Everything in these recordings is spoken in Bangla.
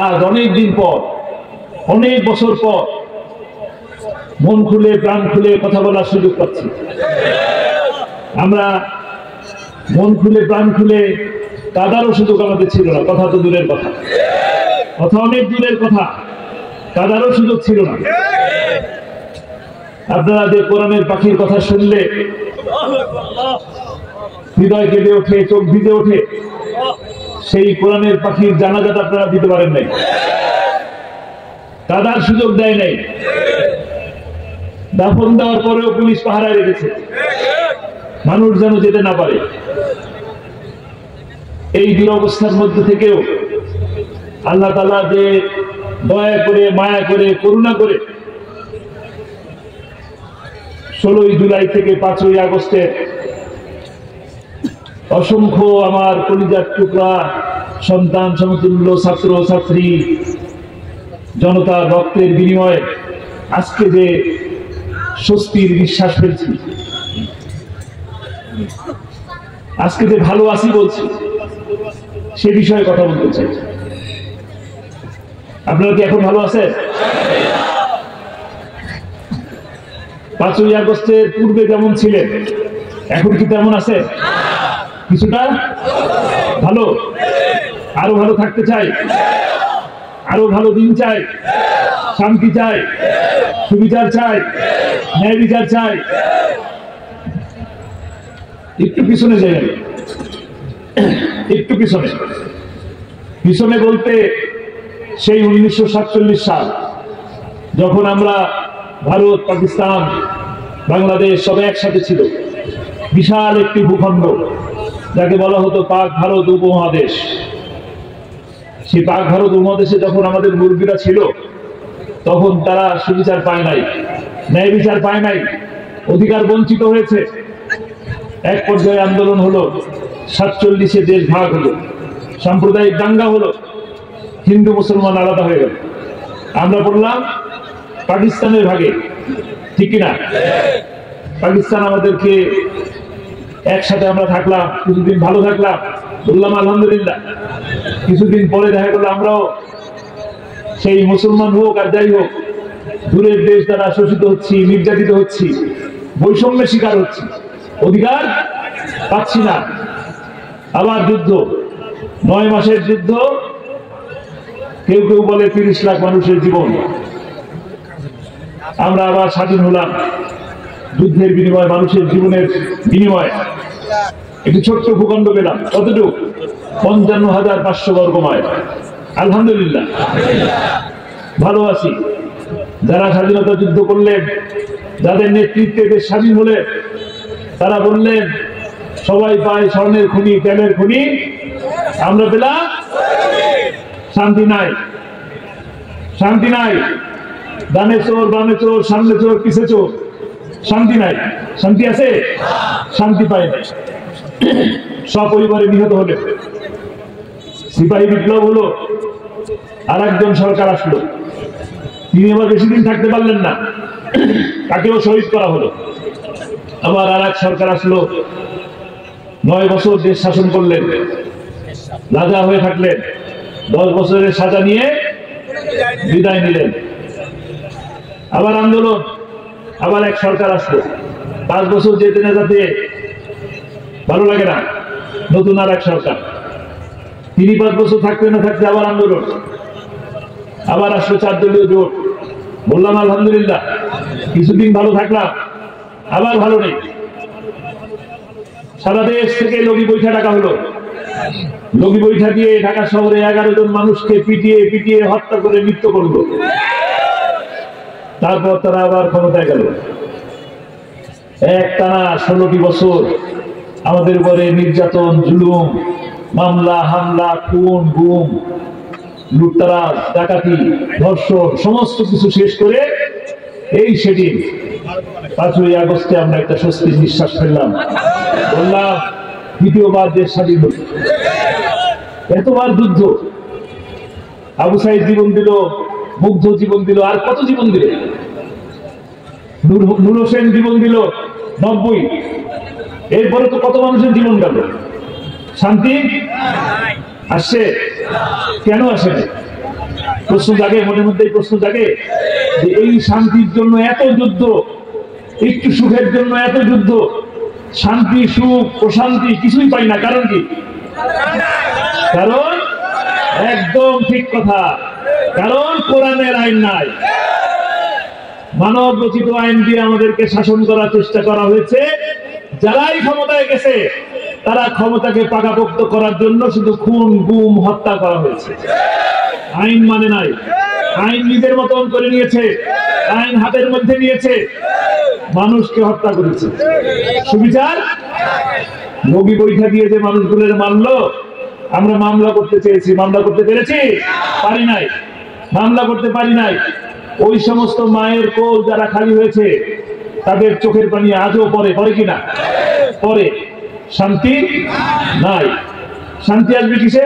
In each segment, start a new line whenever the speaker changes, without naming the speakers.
আজ অনেক দিন পর, অনেক বছর পর মন খুলে প্রাণ খুলে কথা বলার সুযোগ পাচ্ছি। আমরা মন খুলে প্রাণ খুলে কাদারও সুযোগ আমাদের ছিল না, কথা তো দূরের কথা, কথা অনেক দূরের কথা, কাদারও সুযোগ ছিল না। আপনারা যে কোরআনের পাখির কথা শুনলে হৃদয় কেঁদে ওঠে, চোখ ভিজে ওঠে, সেই কোরআনের পাখির জানাজাটা আপনারা দিতে পারেন নাই, কাদার সুযোগ দেয় নাই। দাফন দেওয়ার পরেও পুলিশ পাহারায় রেখেছে, মানুষ যেন যেতে না পারে। এই দুরবস্থার মধ্যে থেকেও আল্লাহ তাআলা যে দয়া করে, মায়া করে, করুণা করে 16ই জুলাই থেকে 5ই আগস্টের অসংখ্য আমার কলিজার টুকরা সন্তান সমতুল্য ছাত্র ছাত্রী জনতার রক্তের বিনিময়ে আজকে যে স্বস্তির নিঃশ্বাস ফেলছি, আজকে যে ভালো আছি বলছি, সে বিষয়ে কথা বলতে চাই। আপনারা কি এখন ভালো আছেন? 5ই আগস্টের পূর্বে যেমন ছিলেন এখন কি তেমন আছে? কিছুটা ভালো, আরো ভালো থাকতে চাই, আরো ভালো দিন চাই, শান্তি চাই, সুবিচার চাই, ন্যায় বিচার চাই। একটু পিছনে যাই, একটু পিছনে, পিছনে বলতে সেই 1947 সাল, যখন আমরা ভারত, পাকিস্তান, বাংলাদেশ সব একসাথে ছিল, বিশাল একটি ভূখণ্ড যাকে বলা হতো পাক ভারত উপমহাদেশ। সেই পাক ভারত উপমহাদেশে যখন আমাদের মুরব্বীরা ছিল, তখন তারা সুবিচার পায় নাই, ন্যায় বিচার পায় নাই, অধিকার বঞ্চিত হয়েছে। এক পর্যায়ে আন্দোলন হলো, 47-এ দেশ ভাগ হলো, সাম্প্রদায়িক দাঙ্গা হলো, হিন্দু মুসলমান আলাদা হয়ে গেল। আমরা বললাম পাকিস্তানের ভাগে, ঠিক কিনা? পাকিস্তান আমাদেরকে, একসাথে আমরা থাকলাম, কিছুদিন ভালো থাকলাম, বললাম আলহামদুলিল্লাহ। কিছুদিন পরে দেখা গেল আমরাও সেই মুসলমান হোক আর যাই হোক, দূরের দেশ দ্বারা শোষিত হচ্ছি, নির্যাতিত হচ্ছি, বৈষম্যের শিকার হচ্ছি, অধিকার পাচ্ছি না। আবার যুদ্ধ, 9 মাসের যুদ্ধ, কেউ কেউ বলে 30 লাখ মানুষের জীবন। আমরা আবার স্বাধীন হলাম যুদ্ধের বিনিময়ে, মানুষের জীবনের বিনিময়ে। একটি ছোট্ট ভূখণ্ড পেলাম, কতটুকু? 55,500 বর্গ মাইল। আলহামদুলিল্লাহ, ভালো আছি। যারা স্বাধীনতা যুদ্ধ করলেন, যাদের নেতৃত্বে দেশ স্বাধীন হলে, তারা বললেন সবাই পায় স্বর্ণের খনি, তেলের খনি, আমরা পেলাম শান্তি নাই, শান্তি নাই। ডানে চোর, বামে চোর, সামনে চোর, পিছে চোর, শান্তি নাই। শান্তি আছে? শান্তি পায় না। সপরিবারে নিহত হলে, সিপাহী বিপ্লব হলো, আর একজন সরকার আসলো, তিনি আবার বেশি দিন থাকতে পারলেন না, তাকেও শহীদ করা হলো। আবার আর এক সরকার আসলো, 9 বছর দেশ শাসন করলেন, রাজা হয়ে থাকলেন, 10 বছরের সাজা নিয়ে বিদায় নিলেন। আবার আন্দোলন, আবার এক সরকার আসলো, 5 বছর যেতে না যেতে ভালো লাগে না, নতুন আর এক সরকার, তিনি 5 বছর থাকতে না থাকতে আবার আন্দোলন, আবার আসলো 4 দলীয় জোট। বললাম আলহামদুলিল্লাহ, কিছুদিন ভালো থাকলাম, আবার ভালো নেই। সারা দেশ থেকে লগি বৈঠা ডাকা হলো, লগি বৈঠা দিয়ে ঢাকা শহরে 11 জন মানুষকে পিটিয়ে পিটিয়ে হত্যা করে মৃত্যু করলো। তারপর তারা আবার ক্ষমতায় গেল। একটানা 16টি বছর আমাদের উপরে নির্যাতন, জুলুম, মামলা, হামলা, খুন, গুম, লুটতরাজ, ডাকাতি, ধর্ষণ, সমস্ত কিছু শেষ করে এই সেদিন 5ই আগস্টে আমরা একটা স্বস্তির নিঃশ্বাস ফেললাম। বললাম দ্বিতীয়বার দেশ স্বাধীন হল। এতবার যুদ্ধ, আবু সাইদ জীবন দিল, মুগ্ধ জীবন দিল, আর কত জীবন দিল, নূর হোসেন জীবন দিল 90। এরপরে তো কত মানুষের জীবন গেল। শান্তি আসছে? কেন আসে? প্রশ্ন জাগে, মনের মধ্যে প্রশ্ন জাগে যে এই শান্তির জন্য এত যুদ্ধ, একটু সুখের জন্য এত যুদ্ধ, শান্তি সুখ প্রশান্তি কিছুই পাই না, কারণ কি? কারণ একদম ঠিক কথা, কারণ কোরআনের আইন নাই। মানব রচিত আইন দিয়ে আমাদেরকে শাসন করার চেষ্টা করা হয়েছে। যারাই ক্ষমতায় গেছে তারা ক্ষমতাকে পাকাপোক্ত করার জন্য শুধু খুন গুম হত্যা করা হয়েছে। আইন মানে নাই, আইন নিজের মতন করে নিয়েছে, আইন হাতের মধ্যে নিয়েছে, মানুষকে হত্যা করেছে। সুবিচার নবী বৈঠা দিয়ে যে মানুষগুলোর মানলো, আমরা মামলা করতে চেয়েছি, মামলা করতে পেরেছি? পারি নাই, মামলা করতে পারি নাই। ওই সমস্ত মায়ের কোল যারা খালি হয়েছে তাদের চোখের পানি আজও পড়ে, পড়ে কিনা? পড়ে। শান্তি নাই। শান্তি আসবে কিসে?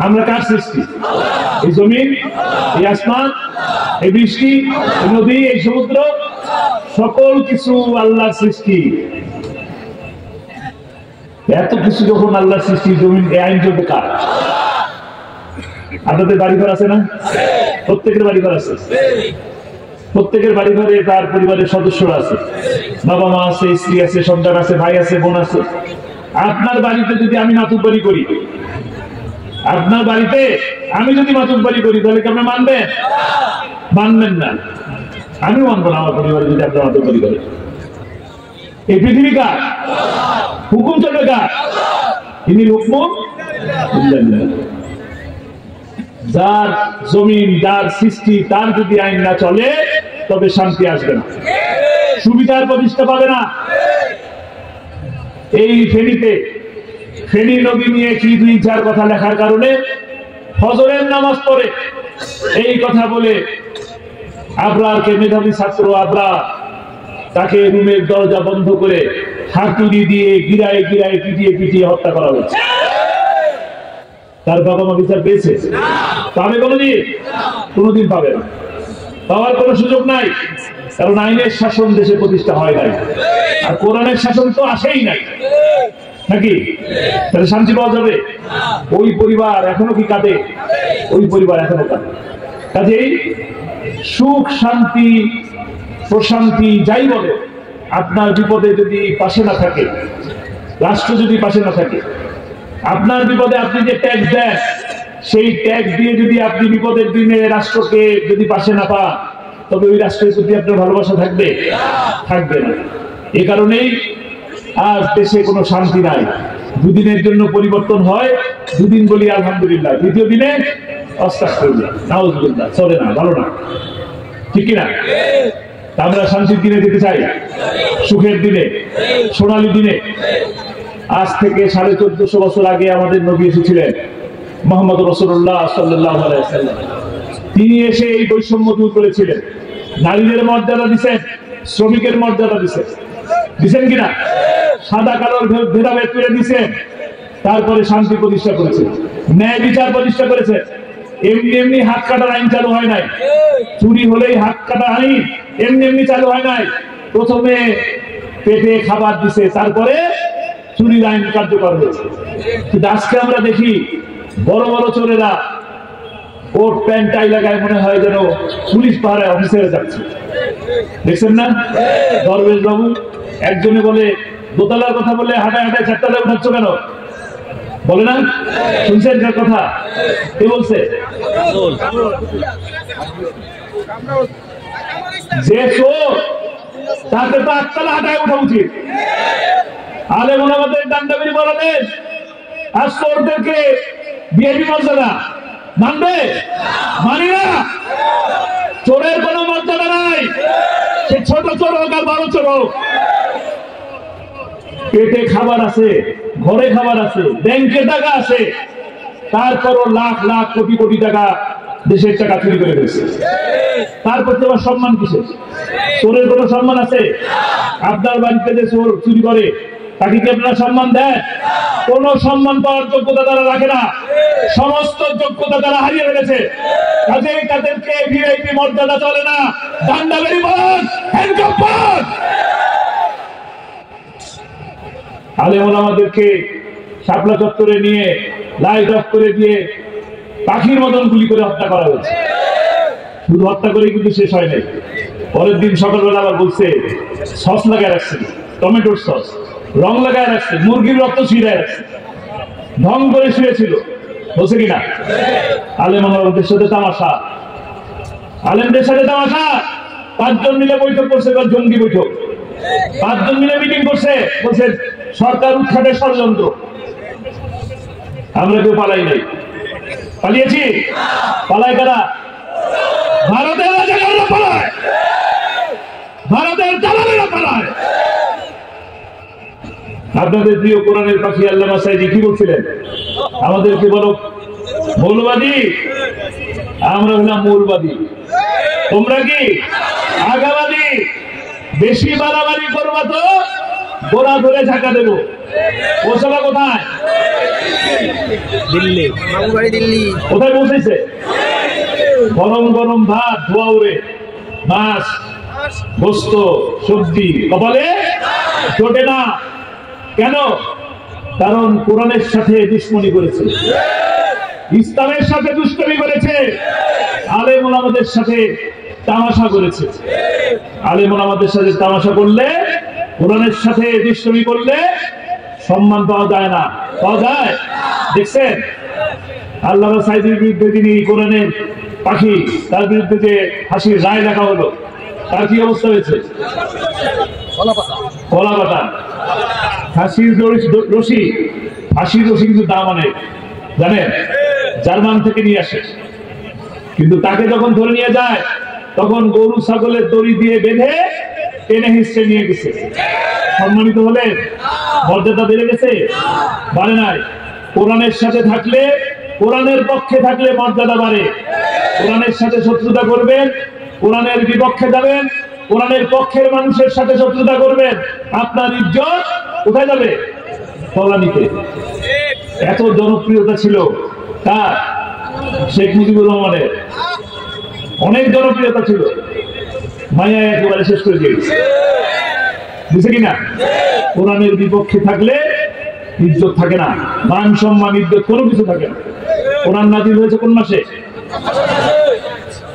আমরা কার সৃষ্টি? এই জমিন, এই আসমান, এই বৃষ্টি, এই নদী, এই সমুদ্র, সকল কিছু আল্লাহর সৃষ্টি। এত কিছু যখন আল্লাহর সৃষ্টি, জমিন এই আইন চলবে কার? আপনাদের বাড়িঘর আছে না? প্রত্যেকের বাড়িঘর আছে, প্রত্যেকের বাড়ি ঘরে তার পরিবারের সদস্যরা আছে, বাবা মা আছে, স্ত্রী আছে, সন্তান আছে, ভাই আছে, বোন আছে। আপনার বাড়িতে যদি আমি মাতুব্বারি করি, আপনার বাড়িতে আমি যদি মাতুব্বারি করি, তাহলে কি আপনি মানবেন? মানবেন না। আমিও মানবো না আমার পরিবারে যদি আপনার মাতুব্বারি করেন। এই পৃথিবী কার? হুকুম চলবে কার? তিনি হুকুম, যার জমিন, যার সৃষ্টি, তার যদি আইন না চলে তবে শান্তি আসবে না, সুবিধার প্রতিষ্ঠা পাবে না। এই ফেনীতে ফেনী নদী নিয়ে কি দুই চার কথা লেখার কারণে ফজরের নামাজ পড়ে এই কথা বলে আবরারকে, মেধাবী ছাত্র আবরার, তাকে রুমের দরজা বন্ধ করে হাতুড়ি দিয়ে গিরায় গিরায় পিটিয়ে পিটিয়ে হত্যা করা হয়েছে। তার বাবা মা বিচার পেয়েছে? পাবে কোনোদিন? কোনোদিন পাবে না, পাওয়ার কোনো সুযোগ নাই। কারণ আইনের শাসন দেশে প্রতিষ্ঠা হয় নাই, আর কোরআনের শাসন তো আসেই নাই, নাকি? তাহলে শান্তি পাওয়া যাবে? ওই পরিবার এখনো কি কাঁদে? ওই পরিবার এখনো কাঁদে। কাজেই সুখ শান্তি প্রশান্তি যাই বলে, আপনার বিপদে যদি পাশে না থাকে, রাষ্ট্র যদি পাশে না থাকে, আপনার বিপদে আপনি যে ট্যাক্স দেন, সেই ট্যাক্স দিয়ে যদি আপনি বিপদের দিনে রাষ্ট্রকে যদি পাশে না পান, তবে ওই রাষ্ট্রের প্রতি আপনার ভালোবাসা থাকবে? থাকবে না। এ কারণেই আজ দেশে কোনো শান্তি নাই। দুদিনের জন্য পরিবর্তন হয়, দুদিন বলি আলহামদুলিল্লাহ, দ্বিতীয় দিনে আস্তাগফিরুল্লাহ, নাউযুবিল্লাহ, চলে না, ভালো না, ঠিক কিনা? আমরা শান্তির দিনে যেতে চাই, সুখের দিনে, সোনালী দিনে। আজ থেকে 1450 বছর আগে আমাদের নবী এসেছিলেন, মুহাম্মদ রাসূলুল্লাহ সাল্লাল্লাহু আলাইহি ওয়াসাল্লাম। তিনি এসে এই বৈষম্য দূর করেছিলেন, নারীদের মর্যাদা দিয়েছেন, শ্রমিকের মর্যাদা দিয়েছেন, দিয়েছেন কিনা? সাদা কালোর ভেদাভেদ করে দিয়েছেন। তারপরে শান্তি প্রতিষ্ঠা করেছেন, ন্যায় বিচার প্রতিষ্ঠা করেছেন। এমনি এমনি হাত কাটার আইন চালু হয় নাই, চুরি হলেই হাত কাটা আইন এমনি এমনি চালু হয় নাই। প্রথমে পেটে খাবার দিছে, তারপরে চুরির আইন কার্যকর হয়েছে। কিন্তু আজকে আমরা দেখি বড় বড় চোরেরা কোট প্যান্ট টাই লাগায়, মনে হয় যেন পুলিশ পাহারায় অফিসারে যাচ্ছে, দেখছেন না? দরবেশ বাবু একজনে বলে, দোতলার কথা বলে হাঁটায় হাঁটায় চারতলায় উঠাচ্ছ কেন? বলে না? শুনছেন কার কথা? কে বলছে? যে চোর তাকে তো 8 তলা হাঁটায় উঠা উচিত। আলেম ওলামাদের ডান্ডাবিরি বলালেন, আর চোরদেরকে বিএপি মর্যাদা মানবে? মানি না। চোরের কোনো মর্যাদা নাই, সে ছোট চোর হোক আর বড় চোর হোক। পেটে খাবার আছে, ঘরে খাবার আছে, ব্যাংকে টাকা আছে, তারপরও লাখ লাখ কোটি কোটি টাকা দেশের টাকা চুরি করে ফেলছে। তারপর তোমার সম্মান কিসের? চোরের কোনো সম্মান আছে? আপনার বাড়িতে যে চোর চুরি করে তাকে কি আপনারা সম্মান দেন? কোন সম্মান পাওয়ার যোগ্যতা তারা রাখে না, সমস্ত যোগ্যতা তারা হারিয়ে ফেলেছে। কাজেই তাদেরকে ভিআইপি মর্যাদা চলে না। ডান্ডাবেরি বল, হ্যান্ডকাপ বল। আলেম ওলামাদেরকে শাপলা চত্বরে নিয়ে লাইট অফ করে দিয়ে পাখির মতন গুলি করে হত্যা করা হয়েছে। শুধু হত্যা করে কিন্তু শেষ হয় নাই, পরের দিন সকালবেলা আবার বলছে সস লাগায় রাখছে, টমেটোর সস রং লাগায় রাখছে, মুরগির রক্ত ছিঁড়ায় রাখছে, ঢং করে শুয়েছিল, বলছে কিনা? আলেম আমাদের সাথে তামাশা, আলেমদের সাথে তামাশা। 5 জন মিলে বৈঠক করছে, এবার জঙ্গি বৈঠক। 5 জন মিলে মিটিং করছে, বলছে সরকার উৎখাতের ষড়যন্ত্র। আমরা কেউ পালাই নাই, পালিয়েছি? পালায় কারা? ভারতের রাজাকাররা পালায়, ভারতের দালালেরা পালায়। আপনাদের প্রিয় কোরআনের পাখি আল্লামা সাঈদী কি বলছিলেন? আমাদেরকে বলো মৌলবাদী, আমরা হলাম মৌলবাদী, তোমরা কি আগাবাদী? বেশি বাড়াবাড়ি করবা তো গোড়া ধরে ঝাঁকা দেবো। পৌঁছাবা কোথায়? দিল্লি। দিল্লি কোথায় পৌঁছেছে? গরম গরম ভাত, ধোয়া উড়ে, মাছ, গোস্ত, সবজি কপালে জোটে না। কেন? কারণ কোরআনের সাথে দুশমনি করেছে, ইসলামের সাথে দুষ্টমি করেছে, আলেম ওলামাদের সাথে তামাশা করেছে। আলেম ওলামাদের সাথে তামাশা করলে, কোরআনের সাথে দুষ্টমি করলে সম্মান পাওয়া যায় না, পাওয়া যায়? দেখছেন আল্লামা সাঈদীর বিরুদ্ধে, যিনি কোরআনের পাখি, তার বিরুদ্ধে যে ফাঁসির রায় লেখা হলো, তার কি অবস্থা হয়েছে? কলা পাতা। ফাঁসির রশি, ফাঁসির রশি কিন্তু দাম অনেক, জানেন? জার্মান থেকে নিয়ে আসে, কিন্তু তাকে যখন ধরে নিয়ে যায় তখন গরু ছাগলের দড়ি দিয়ে বেঁধে টেনে হিসেবে নিয়ে গেছে। সম্মানিত হলেন? মর্যাদা বেড়ে গেছে? বাড়ে নাই। কোরআনের সাথে থাকলে, কোরআনের পক্ষে থাকলে মর্যাদা বাড়ে। কোরআনের সাথে শত্রুতা করবেন, কোরআনের বিপক্ষে যাবেন, কোরআনের পক্ষের মানুষের সাথে শত্রুতা করবেন, আপনার ইজ্জত কোথায় যাবে? তলানিতে। এত জনপ্রিয়তা ছিল তার, শেখ মুজিবুর রহমানের অনেক জনপ্রিয়তা ছিল, মায়া একেবারে শেষ করে দিয়েছে, বুঝছে কিনা? কোরআনের বিপক্ষে থাকলে ইজ্জত থাকে না, মান সম্মান ইজ্জত কোনো কিছু থাকে না। কোরআন নাযিল হয়েছে কোন মাসে?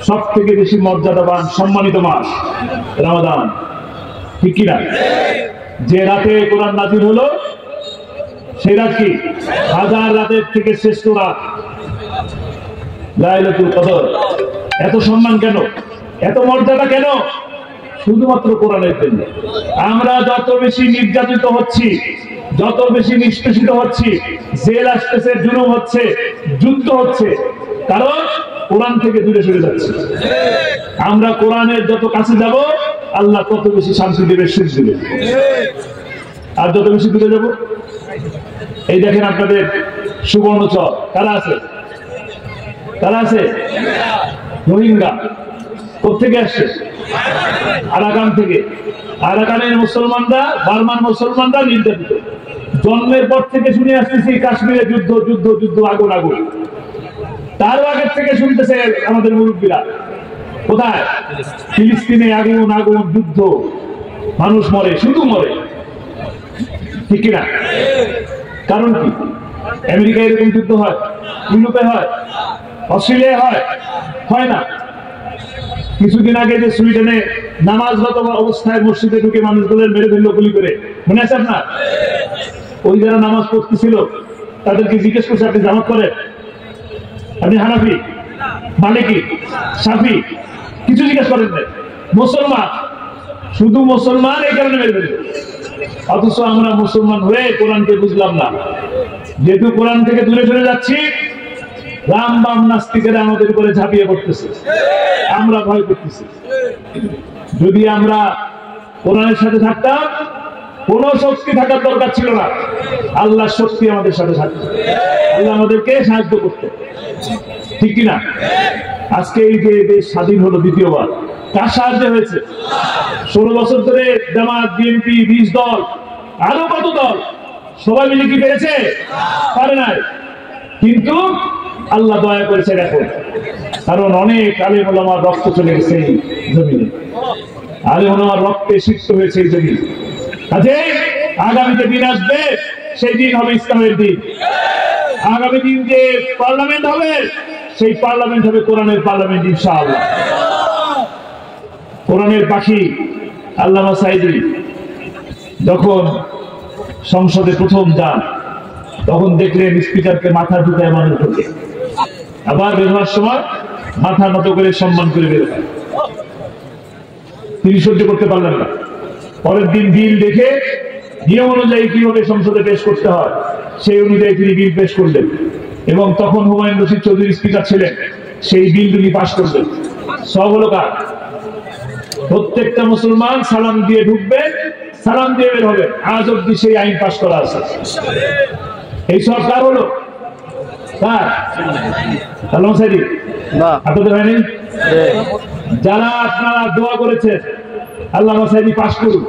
সব থেকে বেশি মর্যাদাবান সম্মানিত মাস রমাদান, ঠিক কিনা? যে রাতে কোরআন নাযিল হলো সেই রাত কি 1000 রাতের থেকে শ্রেষ্ঠ রাত, লাইলাতুল কদর। এত সম্মান কেন? এত মর্যাদা কেন? শুধুমাত্র কোরআনের জন্য। আমরা যত বেশি নির্যাতিত হচ্ছি, যত বেশি নিষ্পেষিত হচ্ছি, জেল আসতেছে, জুলুম হচ্ছে, যুদ্ধ হচ্ছে, কারণ কোরআন থেকে দূরে সরে যাচ্ছে। আমরা কোরআনের যত কাছে যাব, আল্লাহ তত বেশি শান্তি দেবে, সুখ দেবে। আর যত বেশি দূরে যাব, এই দেখেন আপনাদের সুবর্ণচর কারা আছে? কারা আছে? রোহিঙ্গা। কোথেকে আসছে? আরাকান থেকে। আরাকানের মুসলমানরা, বার্মান মুসলমানরা নির্যাতিত। জন্মের পর থেকে শুনে আসতেছি কাশ্মীরে যুদ্ধ, যুদ্ধ, যুদ্ধ, আগুন, আগুন। তারও আগের থেকে শুনতেছে আমাদের মুরব্বীরা। কোথায়? ফিলিস্তিনে আগুন, আগুন, যুদ্ধ, মানুষ মরে, শুধু মরে, ঠিক কিনা? কারণ কি? আমেরিকায় এরকম যুদ্ধ হয়? ইউরোপে হয়? অস্ট্রেলিয়ায় হয়? হয় না। কিছুদিন আগে যে সুইডেনে নামাজরত অবস্থায় মসজিদে ঢুকে মানুষগুলোর মেরে ফেললো গুলি করে, মনে আছে আপনার? ওই যারা নামাজ পড়তেছিল তাদেরকে জিজ্ঞেস করছে, আপনি জামাত করেন? আপনি হানাফি, মালিকি, শাফি? কিছু জিজ্ঞেস করেন না। মুসলমান, শুধু মুসলমান, এই কারণে মেরে ফেললো। অথচ আমরা মুসলমান হয়ে কোরআনকে বুঝলাম না। যেহেতু কোরআন থেকে দূরে সরে যাচ্ছি, রাম বাম নাস্তিকেরা আমাদের উপরে ঝাঁপিয়ে পড়তেছে, আমরা ভয় করতেছি। যদি আমরা কোরআনের সাথে থাকতাম, কোন শক্তি থাকার দরকার ছিল না, আল্লাহ শক্তি আমাদের সাথে থাকতো, আল্লাহ আমাদেরকে সাহায্য করতো, ঠিক কিনা? আজকে এই যে দেশ স্বাধীন হলো দ্বিতীয়বার, কার সাহায্য হয়েছে? 16 বছর ধরে জামাত, বিএনপি, 20 দল, আরো কত দল, সবাই মিলে কি পেরেছে? পারে নাই। কিন্তু আল্লাহ দয়া করেছে এখন, কারণ অনেক আলেম ওলামার রক্ত চলে গেছে এই জমিনে, আলেম ওলামার রক্তে সিক্ত হয়েছে এই জমি। কাজে আগামীতে দিন আসবে, সেই দিন হবে ইসলামের দিন। আগামী দিন যে পার্লামেন্ট হবে, সেই পার্লামেন্ট হবে কোরআনের পার্লামেন্ট ইনশাআল্লাহ। কোরআনের পাখি আল্লামা সাঈদী যখন সংসদে প্রথম যান তখন দেখলেন স্পিকারকে মাথা ঢুকায় মানুষ ঢুকে, আবার বের হওয়ার সময় মাথা নত করে সম্মান করে বের হয়। তিনি সহ্য করতে পারলেন না। পরের দিন বিল দেখে নিয়ম অনুযায়ী কিভাবে সংসদে পেশ করতে হয় সেই অনুযায়ী তিনি বিল পেশ করলেন, এবং তখন হুমায়ুন রশিদ চৌধুরী স্পিকার ছিলেন। সেই বিল তিনি পাশ করলেন। সব হলো কার? প্রত্যেকটা মুসলমান সালাম দিয়ে ঢুকবেন, সালাম দিয়ে বের হবে। আজ অব্দি সেই আইন পাশ করা আছে। এই সব কার হলো? কার? আল্লামা সাঈদী। আপনাদের হয়নি? যারা আপনারা দোয়া করেছেন আল্লামা সাঈদী পাশ করুন,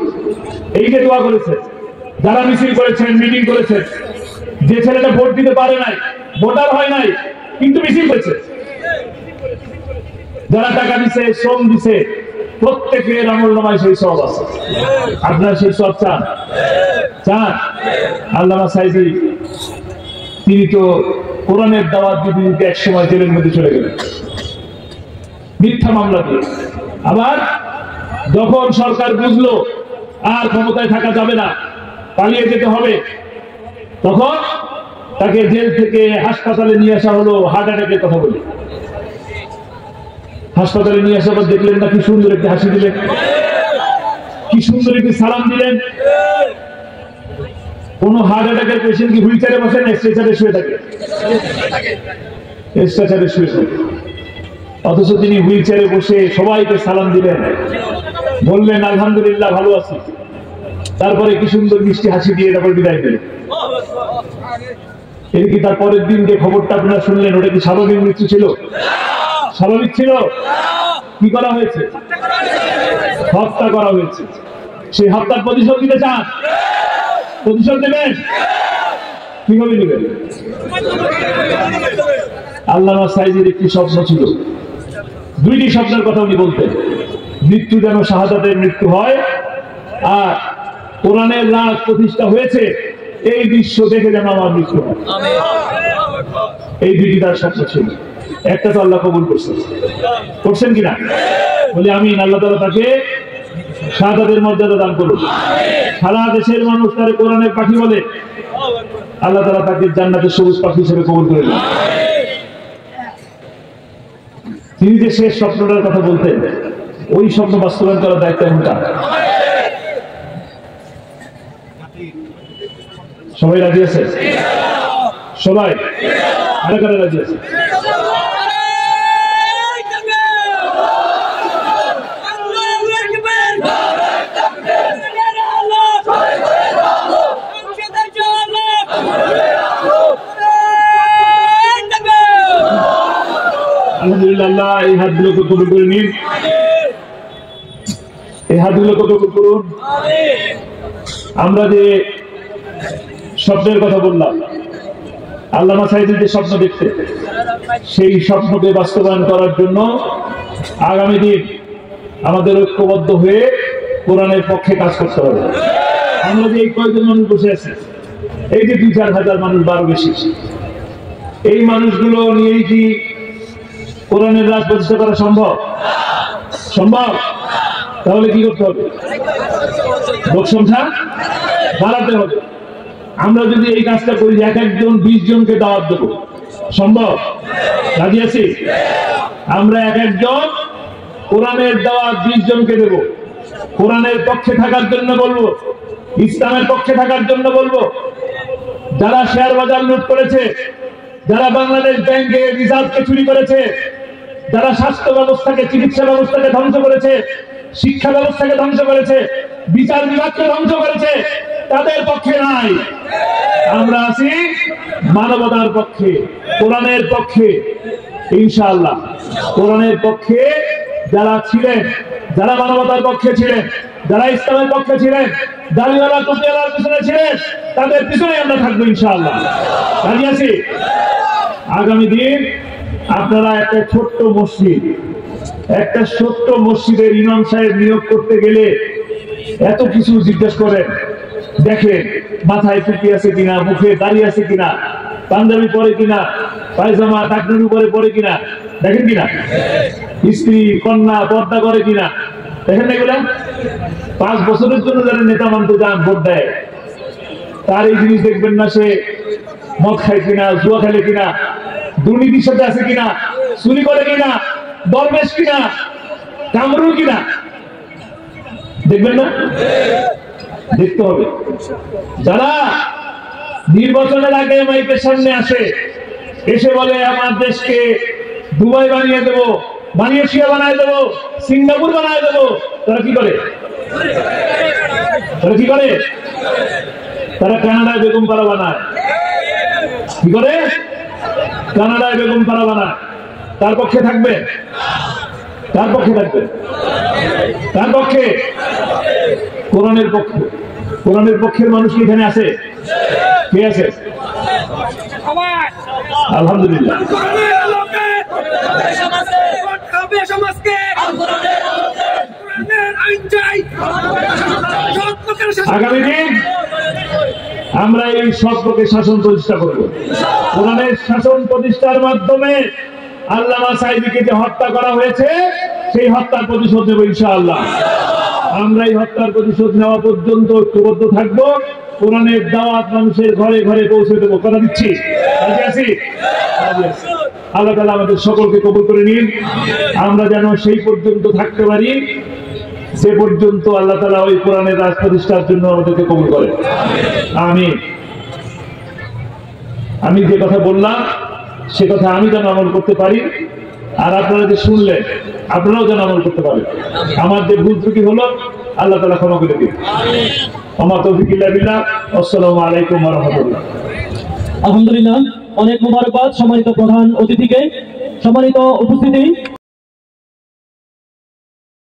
এই যে দোয়া করেছেন, যারা মিছিল করেছেন, মিটিং করেছেন, যে ছেলেটা ভোট দিতে পারে নাই, ভোটার হয় নাই, কিন্তু মিছিল করেছে, যারা টাকা দিছে, শ্রম দিছে, প্রত্যেকের আমলনামায় সেই সওয়াব আছে। আপনারা সেই সওয়াব চান? চান? আল্লামা সাঈদী তিনি তো কোরআনের দাওয়াত দিতে দিতে এক সময় জেলের মধ্যে চলে গেলেন মিথ্যা মামলা দিয়ে। আবার যখন সরকার বুঝলো আর ক্ষমতায় থাকা যাবে না, পালিয়ে যেতে হবে, তখন তাকে জেল থেকে হাসপাতালে নিয়ে আসা হলো হার্ট অ্যাটাকের কথা বলে। হাসপাতালে নিয়ে আসার পর দেখলেন না কি সুন্দর একটি হাসি দিলেন, কি সুন্দর একটি সালাম দিলেন। কোন হার্ট অ্যাটাকের পেশেন্ট কি হুইল চেয়ারে বসে না স্ট্রেচারে শুয়ে থাকে? স্ট্রেচারে শুয়ে থাকে। অথচ তিনি হুইল চেয়ারে বসে সবাইকে সালাম দিলেন, বললেন আলহামদুলিল্লাহ ভালো আছি, তারপরে কি সুন্দর মিষ্টি হাসি দিয়ে তারপর বিদায় দিলেন। এই কি তার পরের দিন যে খবরটা আপনারা শুনলেন ওটা কি স্বাভাবিক মৃত্যু ছিল? স্বাভাবিক ছিল? কি করা হয়েছে? হত্যা করা হয়েছে। সেই হত্যার প্রতিশোধ দিতে চান? প্রতিশোধ দেবেন? কিভাবে নেবেন? আল্লামা সাঈদীর একটি স্বপ্ন ছিল, দুইটি স্বপ্নের কথা উনি বলতেন। মৃত্যু যেন শাহাদাতের মৃত্যু হয়, আর কোরআনের রাজ প্রতিষ্ঠা হয়েছে এই দৃশ্য দেখে যেন আমার মৃত্যু হয়। এই দুইটি তার স্বপ্ন ছিল। একটা তো আল্লাহ কবুল করছেন, করছেন কিনা? বলে আমিন। আল্লাহ তাআলা তাকে শাহাদাতের মর্যাদা দান করুন। সারা দেশের মানুষ তারে কোরআনের পাখি বলে, আল্লাহ তাআলা তাকে জান্নাতের সবুজ পাখি হিসেবে কবুল করে নেন। তিনি যে শেষ স্বপ্নটার কথা বলতেন, ওই স্বপ্ন বাস্তবায়ন করার দায়িত্ব এমনটা। সবাই রাজি আছে? সবাই আরে কারা রাজি আছে? আলহামদুলিল্লাহ। এই হাতগুলোকে কবুল করে নিন, এই হাতগুলোকে কবুল করুন। আমরা যে স্বপ্নের কথা বললাম, আল্লামা সাঈদী যে স্বপ্ন দেখতে, সেই স্বপ্নকে বাস্তবায়ন করার জন্য আগামী দিন আমাদের ঐক্যবদ্ধ হয়ে কোরআনের পক্ষে কাজ করতে হবে। আমরা যে এই কয়েকজন মানুষ বসে আছি, এই যে ২-৪ হাজার মানুষ, ১২ বেশি, এই মানুষগুলো নিয়েই কি কোরআনের রাজ প্রতিষ্ঠা করা সম্ভব? সম্ভব? তাহলে কি করতে হবে? লোক সংখ্যা বাড়াতে হবে। আমরা যদি এই কাজটা করি, এক একজন ২০ জনকে দাওয়াত দেবো, সম্ভব? রাজি আছি? আমরা এক একজন কোরআনের দাওয়াত ২০ জনকে দেব। কোরআনের পক্ষে থাকার জন্য বলবো, ইসলামের পক্ষে থাকার জন্য বলবো। যারা শেয়ার বাজার লুট করেছে, যারা বাংলাদেশ ব্যাংকে রিজার্ভকে চুরি করেছে, যারা স্বাস্থ্য ব্যবস্থাকে, চিকিৎসা ব্যবস্থাকে ধ্বংস করেছে, শিক্ষা ব্যবস্থাকে ধ্বংস করেছে, বিচার বিভাগকে ধ্বংস করেছে, তাদের পক্ষে নাই। আমরা আছি মানবতার পক্ষে, কোরআনের পক্ষে। ইনশাআল্লাহ কোরআনের পক্ষে যারা ছিলেন, যারা মানবতার পক্ষে ছিলেন, যারা ইসলামের পক্ষে ছিলেন, দাড়িওয়ালা টুপিওয়ালার পিছনে ছিলেন, তাদের পিছনে আমরা থাকবো ইনশাআল্লাহ। রাজি আছি? আগামী দিন আপনারা একটা ছোট্ট মসজিদ, একটা ছোট্ট মসজিদের ইমাম সাহেব নিয়োগ করতে গেলে এত কিছু জিজ্ঞেস করেন, দেখেন মাথায় টুপি আছে কিনা, মুখে দাড়ি আছে কিনা, পাঞ্জাবি পরে কিনা, পায়জামা টাকনুর উপরে পরে কিনা, দেখেন কিনা? স্ত্রী কন্যা পর্দা করে কিনা, দেখেন না এগুলা? 5 বছরের জন্য যারা নেতা মানতে যান, ভোট দেয়, তার এই জিনিস দেখবেন না সে মদ খায় কিনা, জুয়া খেলে কিনা, দুর্নীতির সাথে আছে কিনা, চুরি করে কিনা, দরবেশ কিনা, কামরুল কিনা, দেখবেন না? দেখতে হবে। যারা নির্বাচনের আগে মাইকের সামনে আসে, এসে বলে আমার দেশকে দুবাই বানিয়ে দেবো, মালয়েশিয়া বানিয়ে দেবো, সিঙ্গাপুর বানিয়ে দেবো, তারা কি করে? তারা কি করে? তারা কানাডায় বেগম পাড়া বানায়। কি করে? কানাডায় বেগম পাড়া বানায়। তার পক্ষে থাকবে? তার পক্ষে থাকবে? তার পক্ষে? কোরআনের পক্ষে। কোরআনের পক্ষের মানুষ কি এখানে আছে? কে আছে? আলহামদুলিল্লাহ। আগামী দিন আমরা এই সবকে শাসন প্রতিষ্ঠা করব। কোরআনের শাসন প্রতিষ্ঠার মাধ্যমে আল্লামা সাঈদীকে যে হত্যা করা হয়েছে, সেই হত্যার প্রতিশোধ নেব ইনশাআল্লাহ। আমরা এই হত্যার প্রতিশোধ নেওয়া পর্যন্ত ঐক্যবদ্ধ থাকবো। কোরআনের দাওয়াত মানুষের ঘরে ঘরে পৌঁছে দেবো, কথা দিচ্ছি। আল্লাহ তাআলা আমাদের সকলকে কবুল করে নিন। আমরা যেন সেই পর্যন্ত থাকতে পারি যে পর্যন্ত আল্লাহ তাআলা ওই কোরআনের রাজ প্রতিষ্ঠার জন্য আমাদেরকে কবুল করে। আমি যে কথা বললাম সে কথা আমি যেন আমল করতে পারি, আর আপনারা যে শুনলেন আপনারাও যেন আমল করতে পারেন। আমার যে ভুল ত্রুটি হলো আল্লাহ তাআলা ক্ষমা করে দিন। আমার তৌফিক ইল্লা বিল্লাহ। আসসালামু আলাইকুম ওয়া রাহমাতুল্লাহ।
আলহামদুলিল্লাহ, অনেক মোবারকবাদ সম্মানিত প্রধান অতিথিকে। সম্মানিত উপস্থিতি।